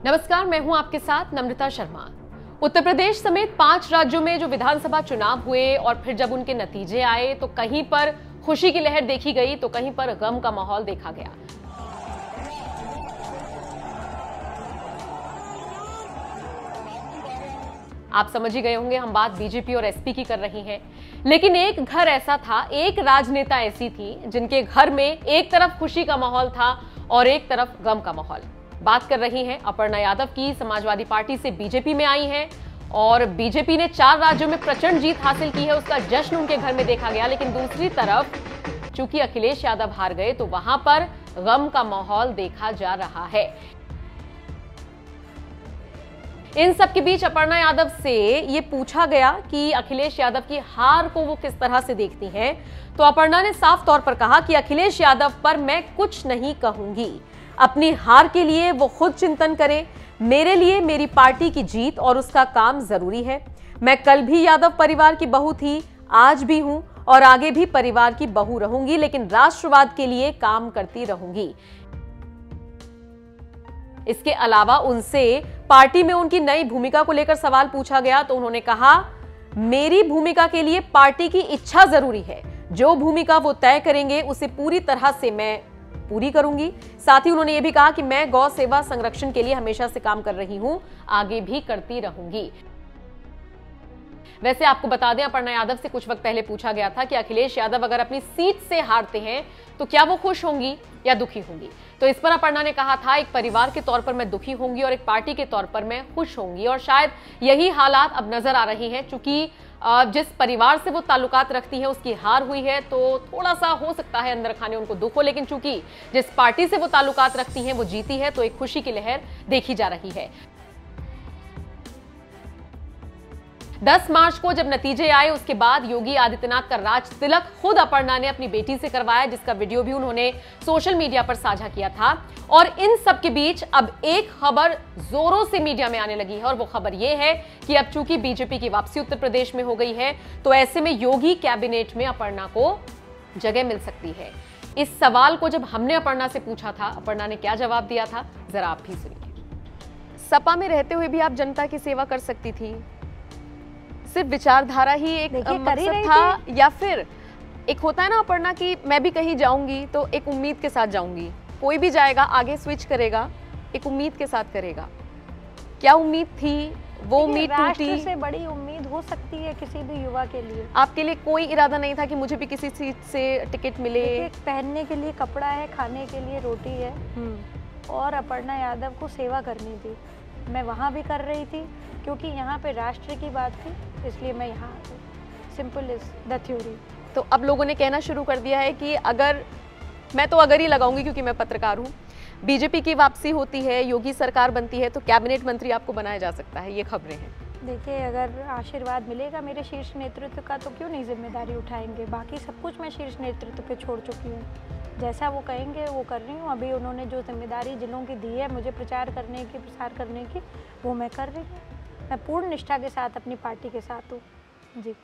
नमस्कार, मैं हूं आपके साथ नम्रता शर्मा। उत्तर प्रदेश समेत 5 राज्यों में जो विधानसभा चुनाव हुए और फिर जब उनके नतीजे आए तो कहीं पर खुशी की लहर देखी गई तो कहीं पर गम का माहौल देखा गया। आप समझ ही गए होंगे हम बात बीजेपी और एसपी की कर रही हैं। लेकिन एक घर ऐसा था, एक राजनेता ऐसी थी जिनके घर में एक तरफ खुशी का माहौल था और एक तरफ गम का माहौल। बात कर रही हैं अपर्णा यादव की। समाजवादी पार्टी से बीजेपी में आई हैं और बीजेपी ने 4 राज्यों में प्रचंड जीत हासिल की है। उसका जश्न उनके घर में देखा गया। लेकिन दूसरी तरफ चूंकि अखिलेश यादव हार गए तो वहां पर गम का माहौल देखा जा रहा है। इन सब के बीच अपर्णा यादव से ये पूछा गया कि अखिलेश यादव की हार को वो किस तरह से देखती हैं, तो अपर्णा ने साफ तौर पर कहा कि अखिलेश यादव पर मैं कुछ नहीं कहूंगी। अपनी हार के लिए वो खुद चिंतन करें। मेरे लिए मेरी पार्टी की जीत और उसका काम जरूरी है। मैं कल भी यादव परिवार की बहू थी, आज भी हूं और आगे भी परिवार की बहू रहूंगी, लेकिन राष्ट्रवाद के लिए काम करती रहूंगी। इसके अलावा उनसे पार्टी में उनकी नई भूमिका को लेकर सवाल पूछा गया तो उन्होंने कहा, मेरी भूमिका के लिए पार्टी की इच्छा जरूरी है। जो भूमिका वो तय करेंगे उसे पूरी तरह से मैं पूरी करूंगी। साथ ही उन्होंने ये भी कहा कि मैं गौ सेवा संरक्षण के लिए हमेशा से काम कर रही हूं, आगे भी करती रहूंगी। वैसे आपको बता दें, अपर्णा यादव से कुछ वक्त पहले पूछा गया था कि अखिलेश यादव अगर अपनी सीट से हारते हैं तो क्या वो खुश होंगी या दुखी होंगी। तो इस पर अपर्णा ने कहा था, एक परिवार के तौर पर मैं दुखी होंगी और एक पार्टी के तौर पर मैं खुश होंगी। और शायद यही हालात अब नजर आ रही हैं। चूंकि जिस परिवार से वो ताल्लुकात रखती है उसकी हार हुई है तो थोड़ा सा हो सकता है अंदर खाने उनको दुख हो, लेकिन चूंकि जिस पार्टी से वो ताल्लुकात रखती हैं वो जीती है तो एक खुशी की लहर देखी जा रही है। 10 मार्च को जब नतीजे आए उसके बाद योगी आदित्यनाथ का राज तिलक खुद अपर्णा ने अपनी बेटी से करवाया, जिसका वीडियो भी उन्होंने सोशल मीडिया पर साझा किया था। और इन सब के बीच अब एक खबर जोरों से मीडिया में आने लगी है और वो खबर ये है कि अब चूंकि बीजेपी की वापसी उत्तर प्रदेश में हो गई है तो ऐसे में योगी कैबिनेट में अपर्णा को जगह मिल सकती है। इस सवाल को जब हमने अपर्णा से पूछा था, अपर्णा ने क्या जवाब दिया था, जरा आप भी सुनिए। सपा में रहते हुए भी आप जनता की सेवा कर सकती थी, सिर्फ विचारधारा ही एक मकसद था, या फिर एक होता है ना अपर्णा कि मैं भी कहीं जाऊंगी तो एक उम्मीद के साथ जाऊंगी, कोई भी जाएगा आगे स्विच करेगा एक उम्मीद के साथ करेगा। क्या उम्मीद थी? वो उम्मीद टूटी। राष्ट्र से बड़ी उम्मीद हो सकती है किसी भी युवा के लिए। आपके लिए कोई इरादा नहीं था कि मुझे भी किसी सीट से टिकट मिले? पहनने के लिए कपड़ा है, खाने के लिए रोटी है और अपर्णा यादव को सेवा करनी थी। मैं वहाँ भी कर रही थी क्योंकि यहाँ पे राष्ट्र की बात थी, इसलिए मैं यहाँ आ गई। Simple is the theory. तो अब लोगों ने कहना शुरू कर दिया है कि अगर मैं तो अगर ही लगाऊंगी क्योंकि मैं पत्रकार हूँ, बीजेपी की वापसी होती है, योगी सरकार बनती है तो कैबिनेट मंत्री आपको बनाया जा सकता है, ये खबरें हैं। देखिए, अगर आशीर्वाद मिलेगा मेरे शीर्ष नेतृत्व का तो क्यों नहीं जिम्मेदारी उठाएंगे। बाकी सब कुछ मैं शीर्ष नेतृत्व पे छोड़ चुकी हूँ। जैसा वो कहेंगे वो कर रही हूँ। अभी उन्होंने जो जिम्मेदारी जिलों की दी है मुझे प्रचार करने की, प्रसार करने की, वो मैं कर रही हूँ। मैं पूर्ण निष्ठा के साथ अपनी पार्टी के साथ हूँ। जी।